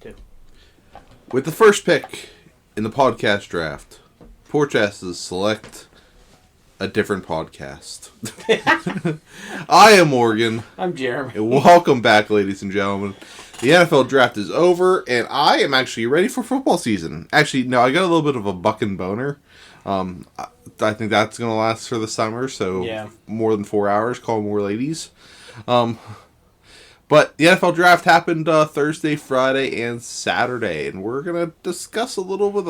Two. With the first pick in the podcast draft, Porchesses select a different podcast. I am Morgan. I'm Jeremy. And welcome back, ladies and gentlemen. The NFL draft is over, and I am actually ready for football season. Actually, no, I got a little bit of a buck and boner. I think that's going to last for the summer, so more than 4 hours, call more ladies. But the NFL draft happened Thursday, Friday, and Saturday, and we're going to discuss a little bit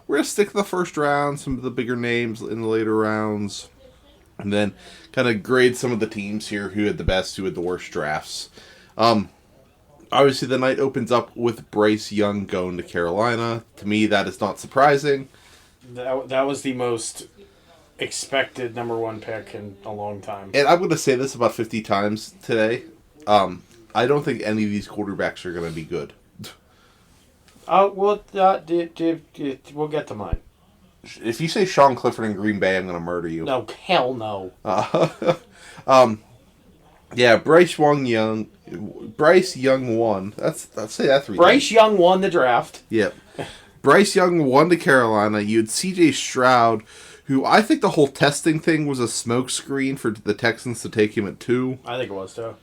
we're going to stick to the first round, some of the bigger names in the later rounds, and then kind of grade some of the teams here, who had the best, who had the worst drafts. Obviously, the night opens up with Bryce Young going to Carolina. To me, that is not surprising. That was the most expected number one pick in a long time. And I'm going to say this about 50 times today. I don't think any of these quarterbacks are going to be good. We'll get to mine. If you say Sean Clifford in Green Bay, I'm going to murder you. No, hell no. Yeah, Bryce Young won. Let's say that three times. Bryce Young won the draft. Yep. Bryce Young won to Carolina. You had C.J. Stroud, who I think the whole testing thing was a smokescreen for the Texans to take him at 2. I think it was too.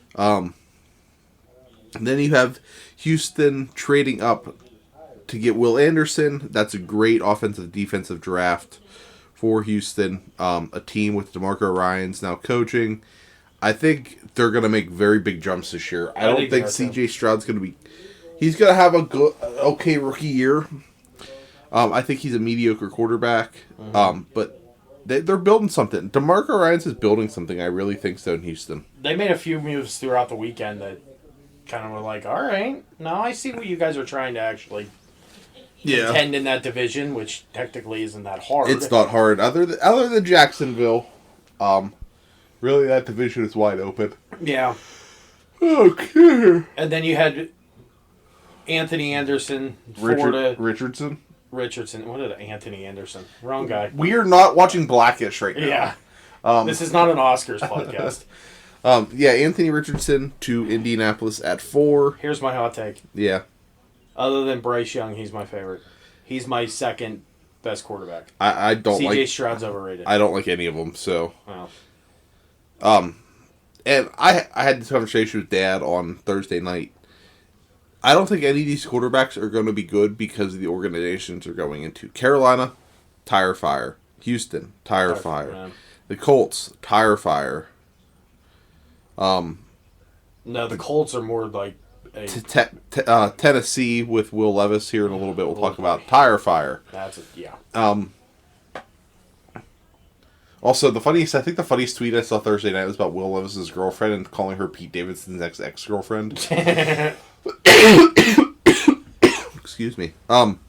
And then you have Houston trading up to get Will Anderson. That's a great offensive-defensive draft for Houston. A team with DeMarco Ryans now coaching. I think they're going to make very big jumps this year. I don't think C.J. Stroud's going to be... He's going to have a good, okay rookie year. I think he's a mediocre quarterback. But they're building something. DeMarco Ryans is building something. I really think so in Houston. They made a few moves throughout the weekend that kind of were like, all right, now I see what you guys are trying to actually contend in that division, which technically isn't that hard. It's not hard. Other than Jacksonville, really that division is wide open. Yeah. Okay. And then you had Anthony Anderson, Richardson. What did Anthony Anderson? Wrong guy. We are not watching Blackish right now. Yeah. This is not an Oscars podcast. Anthony Richardson to Indianapolis at 4. Here's my hot take. Yeah. Other than Bryce Young, he's my favorite. He's my second best quarterback. I don't like... C.J. Stroud's overrated. I don't like any of them, so... Wow. And I had this conversation with Dad on Thursday night. I don't think any of these quarterbacks are going to be good because of the organizations they're going into. Carolina, tire fire. Houston, tire fire. Man. The Colts, tire fire. No, the Colts are more like Tennessee with Will Levis here in a little bit. We'll talk about tire fire. That's it. Yeah. Also, I think the funniest tweet I saw Thursday night was about Will Levis's girlfriend and calling her Pete Davidson's ex-girlfriend. Excuse me. Devin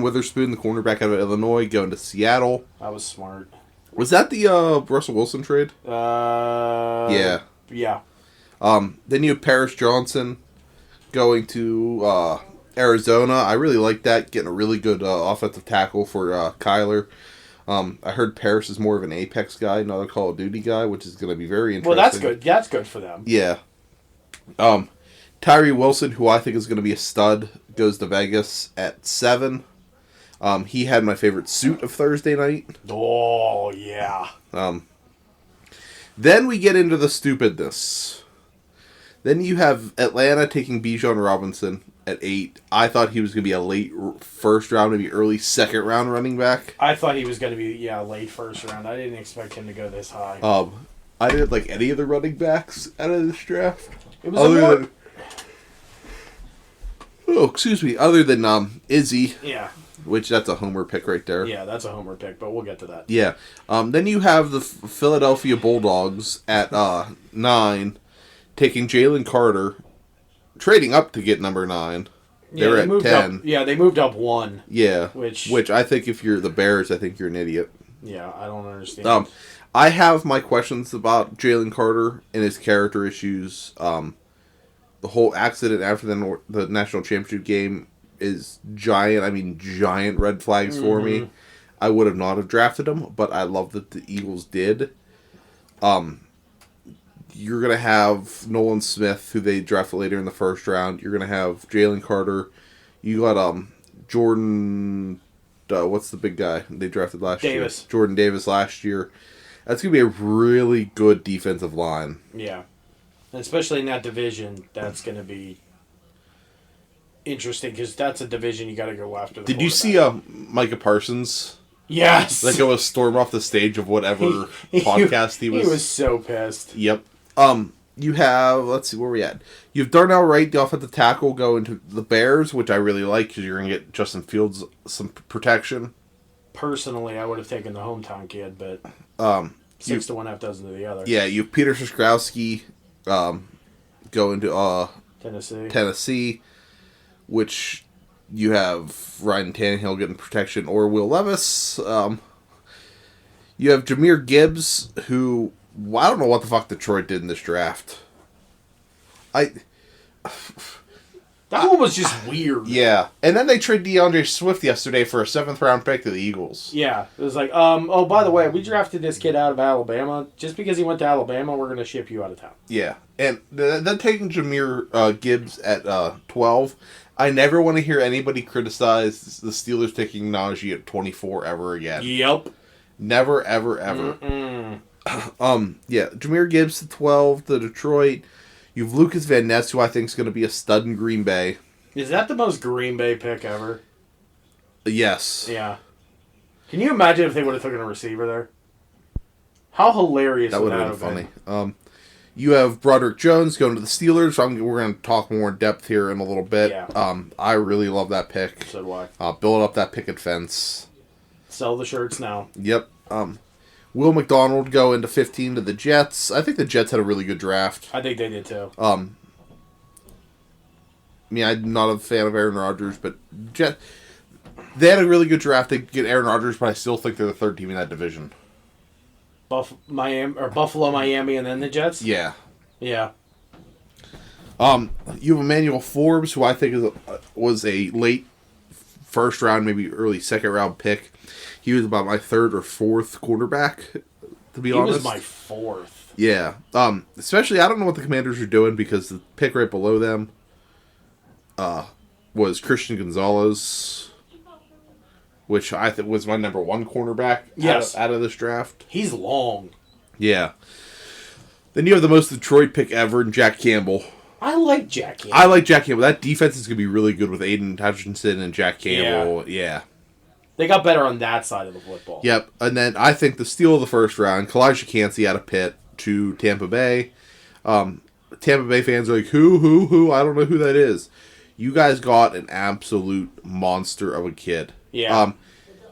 Witherspoon, the cornerback out of Illinois, going to Seattle. That was smart. Was that the Russell Wilson trade? Yeah. Yeah. Then you have Paris Johnson going to Arizona. I really like that, getting a really good offensive tackle for Kyler. I heard Paris is more of an Apex guy, not a Call of Duty guy, which is going to be very interesting. Well, that's good. That's good for them. Yeah. Tyree Wilson, who I think is going to be a stud, goes to Vegas at 7. He had my favorite suit of Thursday night. Oh, yeah. Then we get into the stupidness. Then you have Atlanta taking Bijan Robinson at 8. I thought he was going to be a late first round, maybe early second round running back. I thought he was going to be, late first round. I didn't expect him to go this high. I didn't like any of the running backs out of this draft. It was other than Izzy. Yeah. Which, that's a homer pick right there. Yeah, that's a homer pick, but we'll get to that. Yeah. Then you have the Philadelphia Bulldogs at 9, taking Jalen Carter, trading up to get number 9. They're at 10. They moved up 1. Yeah. Which I think if you're the Bears, I think you're an idiot. Yeah, I don't understand. I have my questions about Jalen Carter and his character issues. The whole accident after the national championship game is giant red flags for me. I would have not have drafted him, but I love that the Eagles did. you're going to have Nolan Smith, who they drafted later in the first round. You're going to have Jalen Carter. You got Jordan... what's the big guy they drafted last year? Jordan Davis last year. That's going to be a really good defensive line. Yeah. And especially in that division, that's going to be interesting because that's a division you got to go after. Did you see Micah Parsons? Yes. Like, go storm off the stage of whatever podcast he was. He was so pissed. Yep. You have, let's see, where we at? You have Darnell Wright, the offensive tackle, going to the Bears, which I really like because you're going to get Justin Fields some protection. Personally, I would have taken the hometown kid, but 6 to 1, half dozen to the other. Yeah, you have Peter Szyskowski going to Tennessee, which you have Ryan Tannehill getting protection, or Will Levis. You have Jahmyr Gibbs, who... I don't know what the fuck Detroit did in this draft. That one was just weird. Yeah. And then they traded DeAndre Swift yesterday for a 7th round pick to the Eagles. Yeah. It was like, oh, by the way, we drafted this kid out of Alabama. Just because he went to Alabama, we're going to ship you out of town. Yeah. And then taking Jahmyr Gibbs at 12, I never want to hear anybody criticize the Steelers taking Najee at 24 ever again. Yep. Never, ever, ever. Jahmyr Gibbs to 12 to Detroit. You have Lucas Van Ness, who I think is going to be a stud in Green Bay. Is that the most Green Bay pick ever? Yes. Yeah. Can you imagine if they would have taken a receiver there? How hilarious would that have been? Funny. You have Broderick Jones going to the Steelers. We're going to talk more in depth here in a little bit. Yeah. I really love that pick. So do I. Build up that picket fence. Sell the shirts now. Yep. Will McDonald go into 15 to the Jets. I think the Jets had a really good draft. I think they did too. I mean, I'm not a fan of Aaron Rodgers, but they had a really good draft. They get Aaron Rodgers, but I still think they're the third team in that division. Buffalo, Miami, and then the Jets? Yeah. Yeah. You have Emmanuel Forbes, who I think was a late first round, maybe early second round pick. He was about my 3rd or 4th quarterback, to be honest. He was my 4th. Yeah. Especially, I don't know what the Commanders are doing because the pick right below them was Christian Gonzalez, which I think was my number 1 cornerback out of this draft. He's long. Yeah. Then you have the most Detroit pick ever in Jack Campbell. I like Jack Campbell. That defense is going to be really good with Aiden Hutchinson and Jack Campbell. Yeah. They got better on that side of the football. Yep. And then I think the steal of the first round, Kalijah Cansey out of Pitt to Tampa Bay. Tampa Bay fans are like, who? I don't know who that is. You guys got an absolute monster of a kid. Yeah.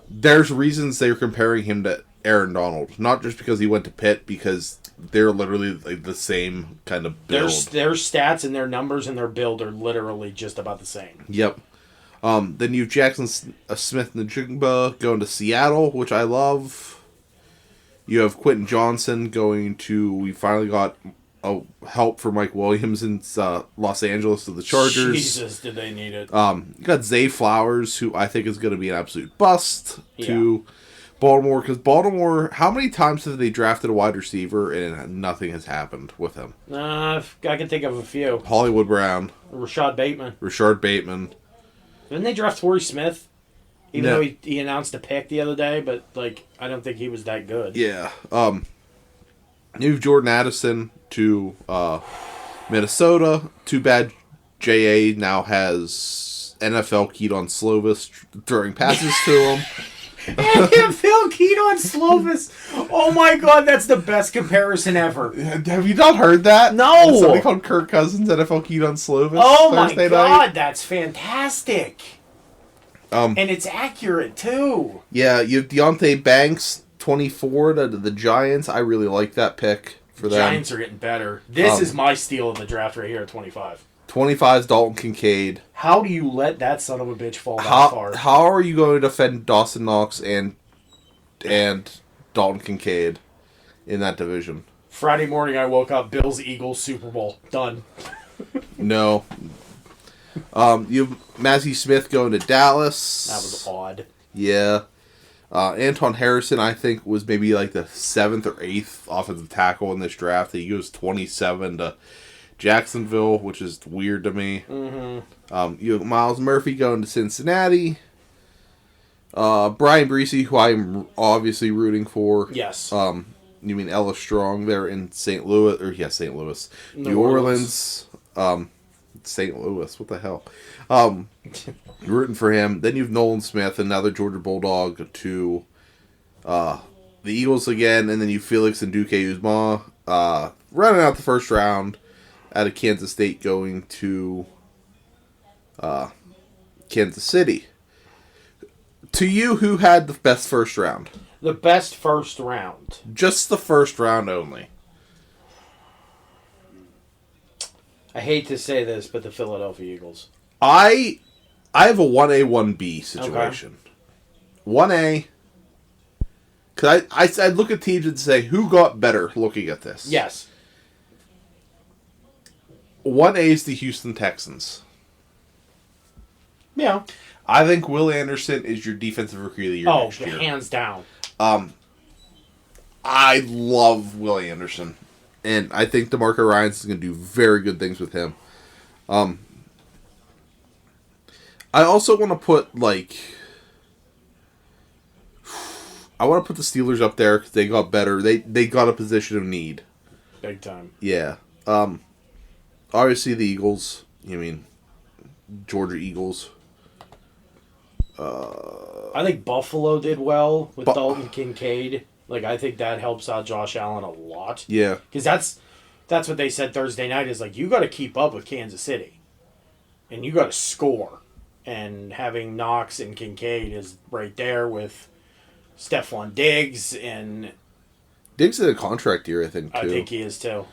There's reasons they're comparing him to Aaron Donald. Not just because he went to Pitt, because they're literally like the same kind of build. Their stats and their numbers and their build are literally just about the same. Yep. Then you have Jackson Smith Njigba going to Seattle, which I love. You have Quentin Johnson going to... We finally got help for Mike Williams in Los Angeles to the Chargers. Jesus, did they need it. You got Zay Flowers, who I think is going to be an absolute bust, to Baltimore. Because Baltimore, how many times have they drafted a wide receiver and nothing has happened with him? I can think of a few. Hollywood Brown. Rashard Bateman. Didn't they draft Torrey Smith? Even though he announced a pick the other day, but I don't think he was that good. Yeah. You have Jordan Addison to Minnesota. Too bad J.A. now has NFL Keaton Slovis throwing passes to him. NFL Keaton Slovis. Oh my God, that's the best comparison ever. Have you not heard that? No. Somebody called Kirk Cousins NFL Keaton Slovis. Oh my God, that's fantastic. And it's accurate too. Yeah, you have Deontay Banks, 24 to the Giants. I really like that pick for them. Giants are getting better. This is my steal of the draft right here at 25. 25 is Dalton Kincaid. How do you let that son of a bitch fall that far? How are you going to defend Dawson Knox and Dalton Kincaid in that division? Friday morning I woke up, Bills, Eagles, Super Bowl. Done. No. You have Mazi Smith going to Dallas. That was odd. Yeah. Anton Harrison, I think, was maybe like the 7th or 8th offensive tackle in this draft. He goes 27 to Jacksonville, which is weird to me. Mm-hmm. You have Miles Murphy going to Cincinnati. Brian Breesy, who I'm obviously rooting for. Yes. You mean Ella Strong there in St. Louis? St. Louis. New Orleans. St. Louis. What the hell? Rooting for him. Then you have Nolan Smith, another Georgia Bulldog, to the Eagles again. And then you Felix and Duque Uzma running out the first round out of Kansas State, going to Kansas City. To you, who had the best first round? The best first round. Just the first round only. I hate to say this, but the Philadelphia Eagles. I have a 1A, 1B situation. Okay. 1A, because I'd look at teams and say, who got better looking at this? Yes. 1A is the Houston Texans. Yeah. I think Will Anderson is your defensive rookie of the year next year. Hands down. I love Will Anderson. And I think DeMarco Ryans is going to do very good things with him. I also want to put, I want to put the Steelers up there because they got better. They got a position of need. Big time. Yeah. Obviously the Eagles. Georgia Eagles. I think Buffalo did well with Dalton Kincaid. I think that helps out Josh Allen a lot. Yeah. Because that's what they said Thursday night is you got to keep up with Kansas City. And you got to score. And having Knox and Kincaid is right there with Stephon Diggs. And Diggs in a contract year, I think, too. I think he is, too.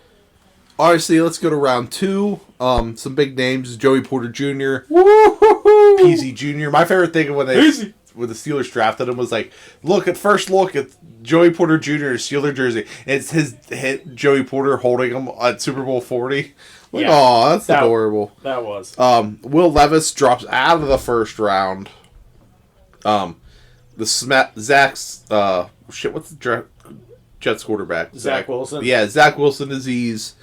Obviously, let's go to round 2. Some big names. Joey Porter Jr. Woo-hoo-hoo! PZ Jr. My favorite thing when the Steelers drafted him was look at Joey Porter Jr.'s Steeler jersey. It's his Joey Porter holding him at Super Bowl 40. Oh, that's adorable. That was. Will Levis drops out of the first round. What's the Jets quarterback? Zach Wilson. Yeah, Zach Wilson disease.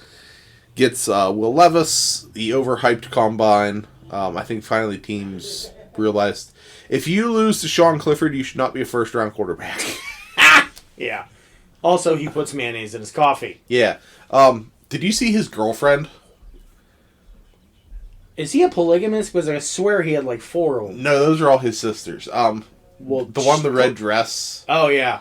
Gets Will Levis, the overhyped combine. I think finally teams realized if you lose to Sean Clifford, you should not be a first-round quarterback. Yeah. Also, he puts mayonnaise in his coffee. Yeah. Did you see his girlfriend? Is he a polygamist? Because I swear he had 4 of them. No, those are all his sisters. The one in the red dress. Oh, yeah.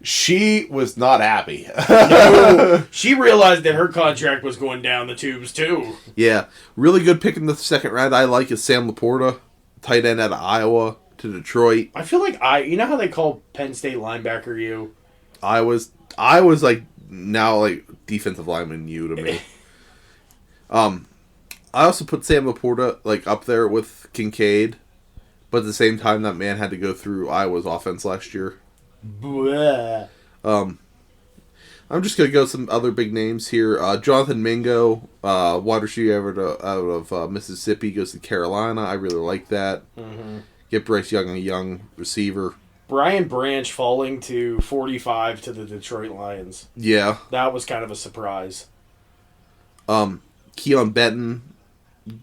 She was not happy. No, she realized that her contract was going down the tubes, too. Yeah. Really good pick in the second round I like is Sam Laporta, tight end out of Iowa to Detroit. I feel like you know how they call Penn State linebacker U? I was now defensive lineman U to me. I also put Sam Laporta up there with Kincaid, but at the same time that man had to go through Iowa's offense last year. Bleh. I'm just gonna go some other big names here. Jonathan Mingo, wide receiver out of Mississippi, goes to Carolina. I really like that. Mm-hmm. Get Bryce Young a young receiver. Brian Branch falling to 45 to the Detroit Lions. Yeah, that was kind of a surprise. Keon Benton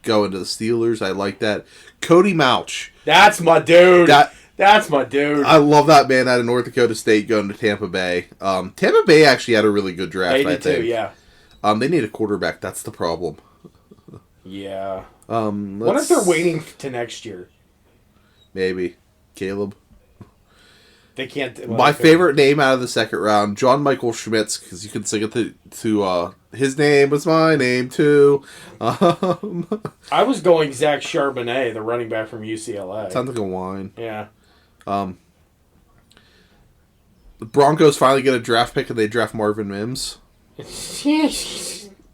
going to the Steelers. I like that. Cody Mauch. That's my dude. That's my dude. I love that man out of North Dakota State going to Tampa Bay. Tampa Bay actually had a really good draft, they did I think. Too, yeah. They need a quarterback. That's the problem. Yeah. What if they're waiting to next year? Maybe. Caleb. They can't. My favorite name out of the second round, John Michael Schmitz, because you can sing it to his name was my name too. I was going Zach Charbonnet, the running back from UCLA. Sounds like a wine. Yeah. The Broncos finally get a draft pick and they draft Marvin Mims. I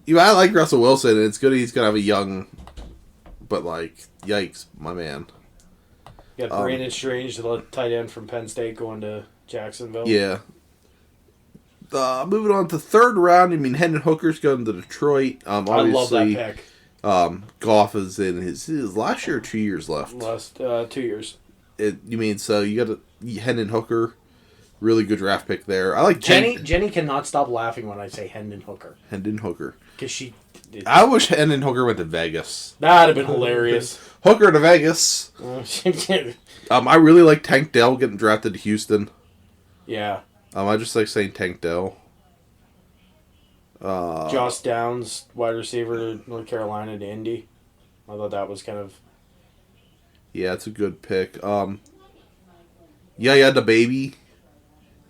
like Russell Wilson, and it's good he's gonna have a young, but yikes, my man. You got Brandon Strange, the tight end from Penn State, going to Jacksonville. Yeah. Moving on to third round, Hendon Hooker's going to Detroit. I love that pick. Goff is in his last year or 2 years left? Last 2 years. So you got Hendon Hooker, really good draft pick there. I like Jenny cannot stop laughing when I say Hendon Hooker. Hendon Hooker. Because I wish Hendon Hooker went to Vegas. That'd have been hilarious. Hooker to Vegas. I really like Tank Dell getting drafted to Houston. Yeah. I just like saying Tank Dell. Josh Downs, wide receiver to North Carolina to Indy. I thought that was kind of... Yeah, it's a good pick. Yaya DeBaby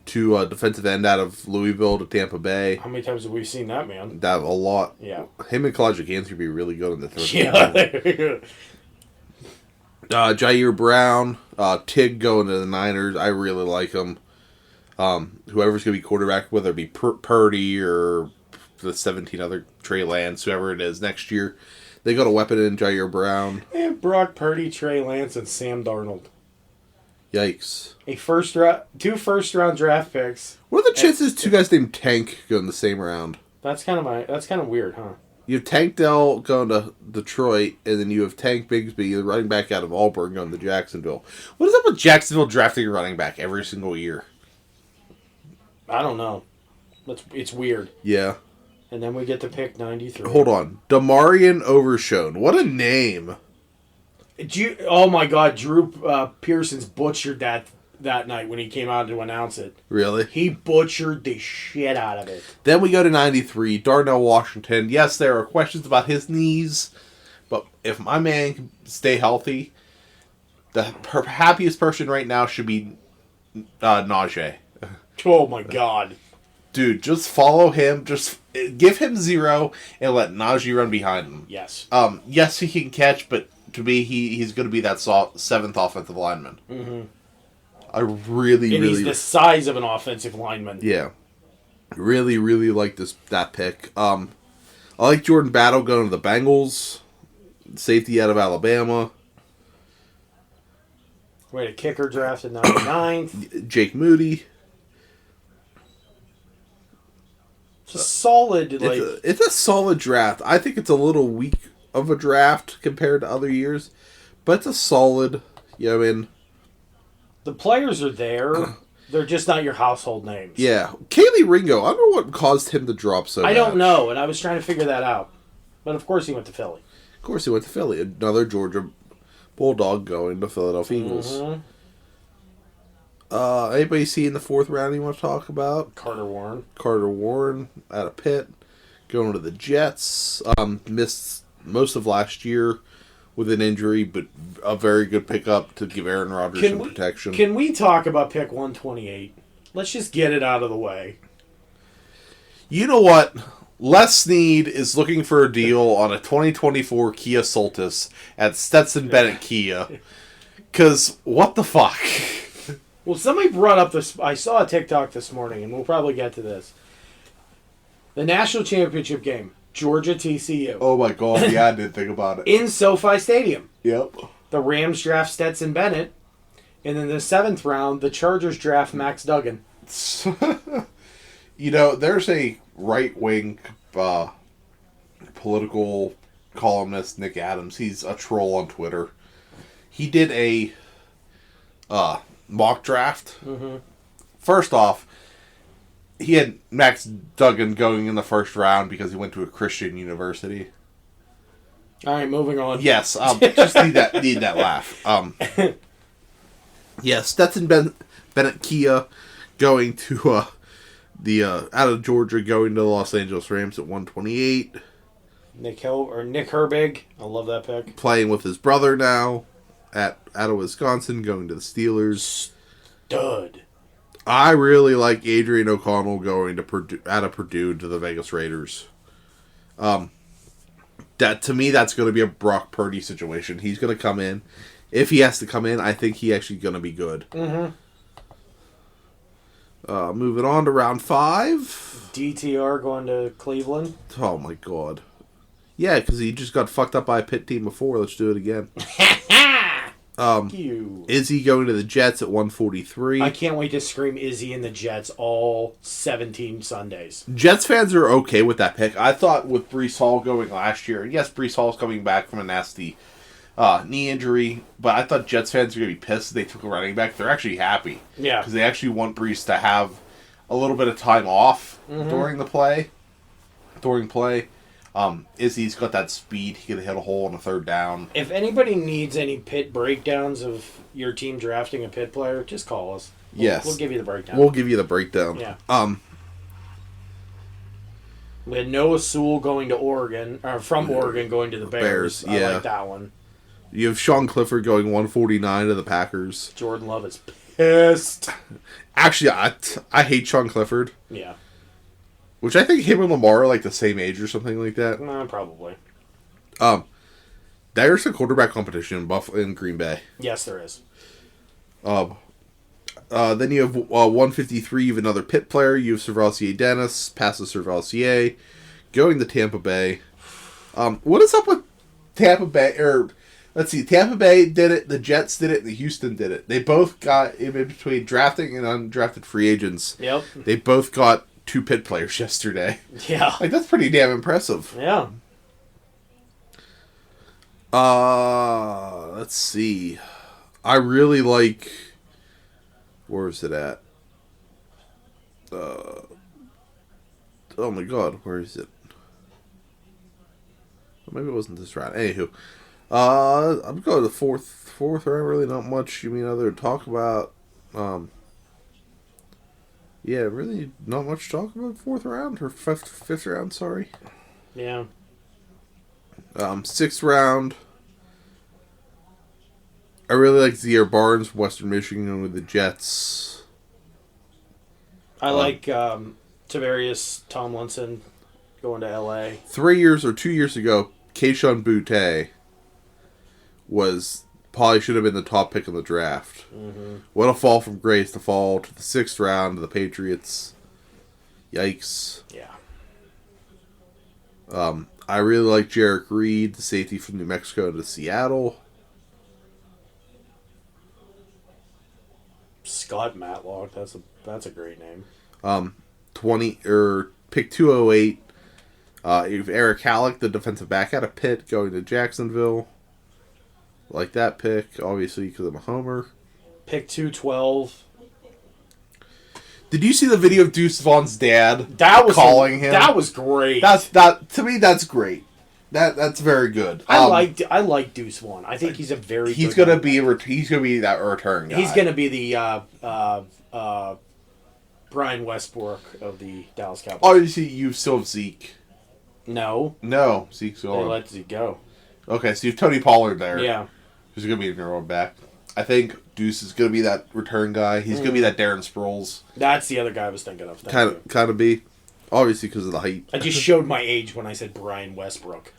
to defensive end out of Louisville to Tampa Bay. How many times have we seen that, man? That a lot. Yeah. Him and Kalijah Kancey would be really good in the third. Yeah. Jair Brown, Tig going to the Niners. I really like him. Whoever's going to be quarterback, whether it be Purdy or the 17 other Trey Lance, whoever it is next year, they got a weapon in Jair Brown. And Brock Purdy, Trey Lance, and Sam Darnold. Yikes. Two first-round draft picks. What are the chances two guys named Tank go in the same round? That's kind of weird, huh? You have Tank Dell going to Detroit, and then you have Tank Bigsby, the running back out of Auburn, going to Jacksonville. What is up with Jacksonville drafting a running back every single year? I don't know. It's weird. Yeah. And then we get to pick 93. Hold on. Damarian Overshone. What a name. Oh my God, Drew Pearson's butchered that night when he came out to announce it. Really? He butchered the shit out of it. Then we go to 93, Darnell Washington. Yes, there are questions about his knees, but if my man can stay healthy, the happiest person right now should be Najee. Oh my God. Dude, just follow him. Just give him 0 and let Najee run behind him. Yes. Yes, he can catch, but to me, he's going to be that 7th offensive lineman. Mm-hmm. He's the size of an offensive lineman. Yeah. Really, really like that pick. I like Jordan Battle going to the Bengals. Safety out of Alabama. We had a kicker drafted 99th. Jake Moody. It's a solid, It's a solid draft. I think it's a little weak of a draft compared to other years, but it's a solid, the players are there. They're just not your household names. Yeah. Kaylee Ringo, I don't know what caused him to drop so much. I don't know, and I was trying to figure that out. But of course he went to Philly. Of course he went to Philly. Another Georgia Bulldog going to Philadelphia Eagles. Mm-hmm. Anybody see in the 4th round you want to talk about? Carter Warren out of Pitt. Going to the Jets. Missed most of last year with an injury, but a very good pickup to give Aaron Rodgers some protection. Can we talk about pick 128? Let's just get it out of the way. You know what? Les Snead is looking for a deal on a 2024 Kia Seltos at Stetson Bennett Kia. Because what the fuck? Well, somebody brought up this. I saw a TikTok this morning, and we'll probably get to this. The national championship game, Georgia TCU. Oh my God! Yeah, I didn't think about it. In SoFi Stadium. Yep. The Rams draft Stetson Bennett, and in the 7th round, the Chargers draft Max Duggan. There's a right-wing political columnist, Nick Adams. He's a troll on Twitter. He did a mock draft. Mm-hmm. First off, he had Max Duggan going in the 1st round because he went to a Christian university. All right, moving on. Yes, just need that laugh. Stetson Bennett Kia going to the out of Georgia, going to the Los Angeles Rams at 128. Nick Herbig, I love that pick. Playing with his brother now out of Wisconsin, going to the Steelers. Stud. I really like Adrian O'Connell going to out of Purdue to the Vegas Raiders. That to me, that's going to be a Brock Purdy situation. He's going to come in. If he has to come in, I think he's actually going to be good. Mm-hmm. Moving on to round 5. DTR going to Cleveland. Oh my God. Yeah, because he just got fucked up by a Pitt team before. Let's do it again. Izzy going to the Jets at 143. I can't wait to scream Izzy and the Jets all 17 Sundays. Jets fans are okay with that pick. I thought with Breece Hall going last year, and yes, Breece Hall's coming back from a nasty knee injury. But I thought Jets fans were going to be pissed they took a running back. They're actually happy. Yeah. Because they actually want Brees to have a little bit of time off during play. Izzy's got that speed. He can hit a hole on a third down. If anybody needs any pit breakdowns of your team drafting a pit player, just call us. We'll give you the breakdown. We'll give you the breakdown. Yeah. We had Noah Sewell going to Oregon, or from Oregon going to the Bears. I like that one. You have Sean Clifford going 149 to the Packers. Jordan Love is pissed. Actually, I hate Sean Clifford. Yeah. Which I think him and Lamar are like the same age or something like that. Probably. There's a quarterback competition in Green Bay. Yes, there is. Then you have 153. You have another Pitt player. You have Servalsier Dennis, passes Servalsier, going to Tampa Bay. What is up with Tampa Bay? Let's see. Tampa Bay did it. The Jets did it. And the Houston did it. They both got in between drafting and undrafted free agents. Yep. They both got 2 Pitt players yesterday. Yeah. Like, that's pretty damn impressive. Yeah. Let's see. I really like... Where is it at? Oh my god, where is it? Maybe it wasn't this round. Anywho. I'm going to the fourth round. Really not much other to talk about. Yeah, really not much to talk about 4th round or 5th round, sorry. Yeah. 6th round. I really like Zaire Barnes, Western Michigan with the Jets. I like Tavarius Tomlinson going to LA. 3 years or 2 years ago, Keishon Butte probably should have been the top pick in the draft. Mm-hmm. What a fall from grace to fall to the 6th round to the Patriots. Yikes. Yeah. I really like Jarek Reed, the safety from New Mexico to Seattle. Scott Matlock, that's a great name. Pick 208. You have Eric Halleck, the defensive back out of Pitt, going to Jacksonville. Like that pick, obviously, because I'm a homer. Pick 212. Did you see the video of Deuce Vaughn's dad calling him? That was great. To me, that's great. That's very good. I like Deuce Vaughn. I think he's a very. He's gonna be that return guy. He's gonna be the Brian Westbrook of the Dallas Cowboys. Obviously, you still have Zeke. No, Zeke's gone. They let Zeke go. Okay, so you have Tony Pollard there. Yeah, who's gonna be your own back. I think Deuce is gonna be that return guy. He's gonna be that Darren Sproles. That's the other guy I was thinking of. Kind of be. Obviously, because of the height. I just showed my age when I said Brian Westbrook.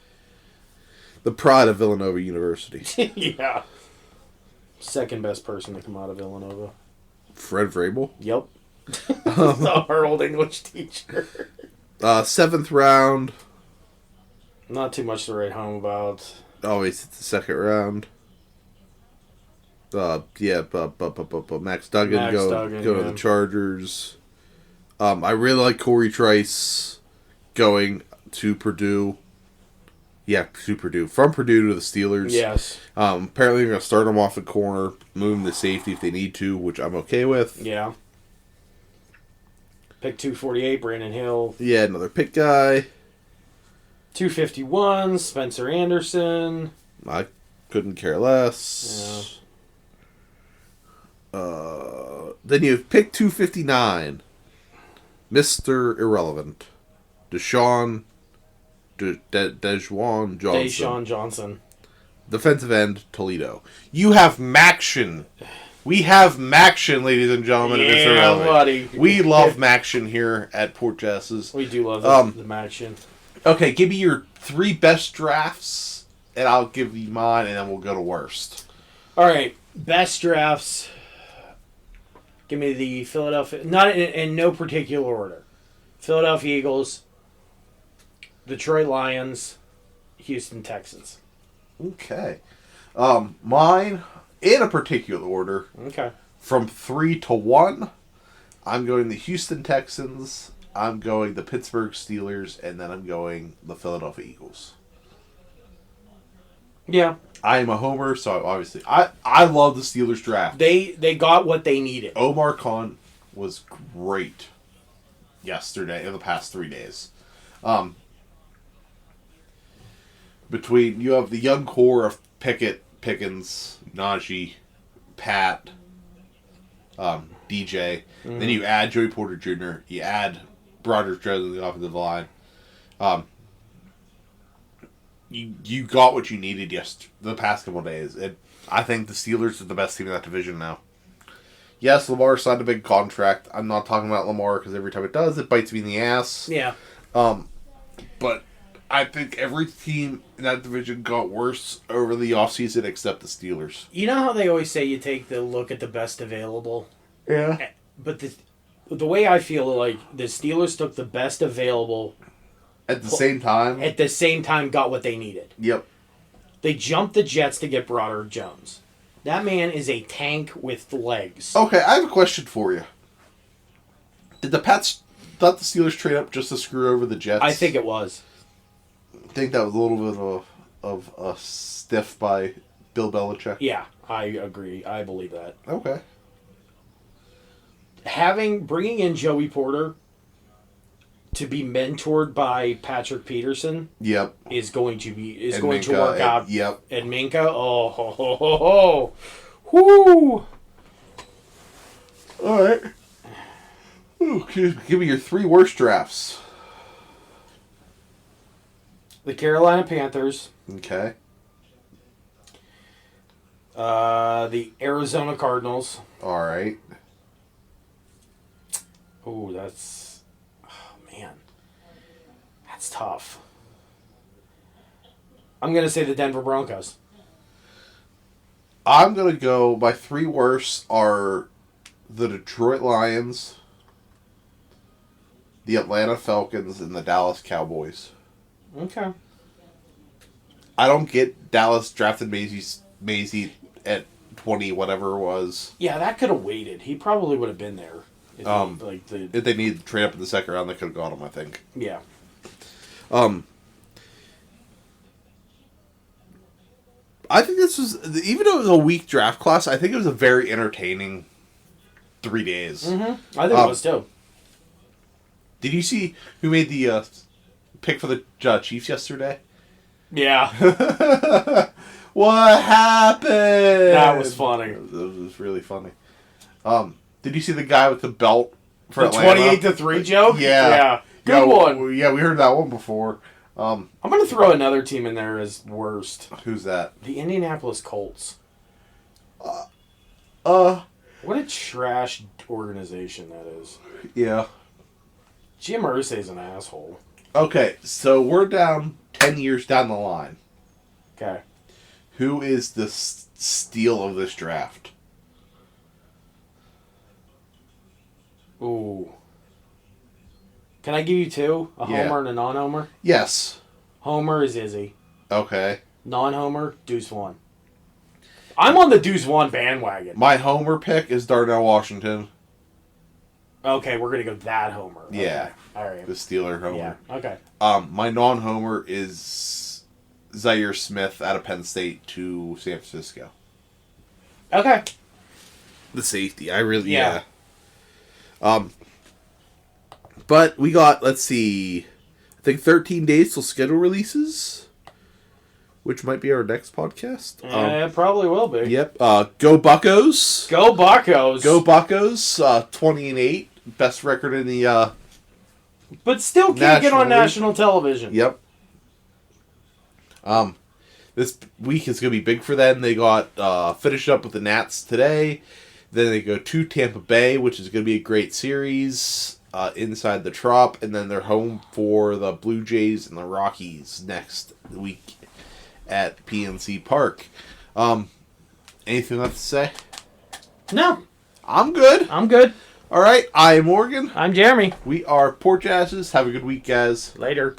The pride of Villanova University. Yeah. Second best person to come out of Villanova. Fred Vrabel? Yep. Our old English teacher. 7th round. Not too much to write home about. Always it's the 2nd round. Max Duggan go to the Chargers. I really like Corey Trice going to Purdue. Yeah, to Purdue. From Purdue to the Steelers. Yes. Apparently they're going to start him off at corner, move him to safety if they need to, which I'm okay with. Yeah. Pick 248, Brandon Hill. Yeah, another pick guy. 251, Spencer Anderson. I couldn't care less. Yeah. Then you have pick 259. Mr. Irrelevant. Deshaun Johnson. Defensive end, Toledo. You have Maction. We have Maction, ladies and gentlemen. Yeah, buddy. We love Maction here at Port Jess's. We do love the Maction. Okay, give me your 3 best drafts, and I'll give you mine, and then we'll go to worst. All right, best drafts. Give me the Philadelphia, not in no particular order. Philadelphia Eagles, Detroit Lions, Houston Texans. Okay. Mine, in a particular order. Okay. From 3 to 1, I'm going the Houston Texans, I'm going the Pittsburgh Steelers, and then I'm going the Philadelphia Eagles. Yeah. I am a homer, so obviously I love the Steelers draft. They got what they needed. Omar Khan was great yesterday, in the past 3 days. Between, you have the young core of Pickett, Pickens, Najee, Pat, DJ. Mm-hmm. Then you add Joey Porter Jr., you add Broderick Jones in the offensive line. You got what you needed the past couple of days. I think the Steelers are the best team in that division now. Yes, Lamar signed a big contract. I'm not talking about Lamar because every time it does, it bites me in the ass. Yeah. But I think every team in that division got worse over the offseason except the Steelers. You know how they always say you take the look at the best available? Yeah. But the way I feel like the Steelers took the best available At the same time, got what they needed. Yep. They jumped the Jets to get Broderick Jones. That man is a tank with legs. Okay, I have a question for you. Did the Pats thought the Steelers trade up just to screw over the Jets? I think it was. I think that was a little bit of a stiff by Bill Belichick. Yeah, I agree. I believe that. Okay. Bringing in Joey Porter to be mentored by Patrick Peterson. Yep. Is going to Minka, work out. Yep. And Minka, oh ho ho ho ho, whoo! All right. Ooh, give me your 3 worst drafts. The Carolina Panthers. Okay. The Arizona Cardinals. All right. Oh, man, that's tough. I'm gonna say the Denver Broncos. I'm gonna go. My 3 worst are the Detroit Lions, the Atlanta Falcons, and the Dallas Cowboys. Okay. I don't get Dallas drafted Maisie at 20, whatever it was. Yeah, that could have waited. He probably would have been there. If If they needed to trade up in the second round, they could have got him, I think. Yeah. I think this was, even though it was a weak draft class, I think it was a very entertaining 3 days. Mm-hmm. I think it was too. Did you see who made the pick for the Chiefs yesterday? Yeah. What happened? That was funny. It was really funny. Did you see the guy with the belt for the Atlanta? 28-3 joke? Yeah. Yeah. Good one. Yeah, we heard that one before. I'm going to throw another team in there as worst. Who's that? The Indianapolis Colts. What a trash organization that is. Yeah. Jim Irsay's an asshole. Okay, so we're down 10 years down the line. Okay. Who is the steal of this draft? Ooh. Can I give you 2? A homer and a non-homer? Yes. Homer is Izzy. Okay. Non-homer, Deuce Vaughn. I'm on the Deuce Vaughn bandwagon. My homer pick is Darnell Washington. Okay, we're going to go that homer. Okay. Yeah. All right. The Steeler homer. Yeah, okay. My non-homer is Zaire Smith out of Penn State to San Francisco. Okay. The safety. Yeah. But we got, let's see, I think 13 days till schedule releases, which might be our next podcast. It probably will be. Yep. Go Buccos. Go Buccos. Go Buccos. 20-8. Best record in the but still can't get on National League. national television. Yep. This week is going to be big for them. They got finished up with the Nats today. Then they go to Tampa Bay, which is going to be a great series inside the Trop. And then they're home for the Blue Jays and the Rockies next week at PNC Park. Anything left to say? No. I'm good. I'm good. All right. I am Morgan. I'm Jeremy. We are Port Jazzes. Have a good week, guys. Later.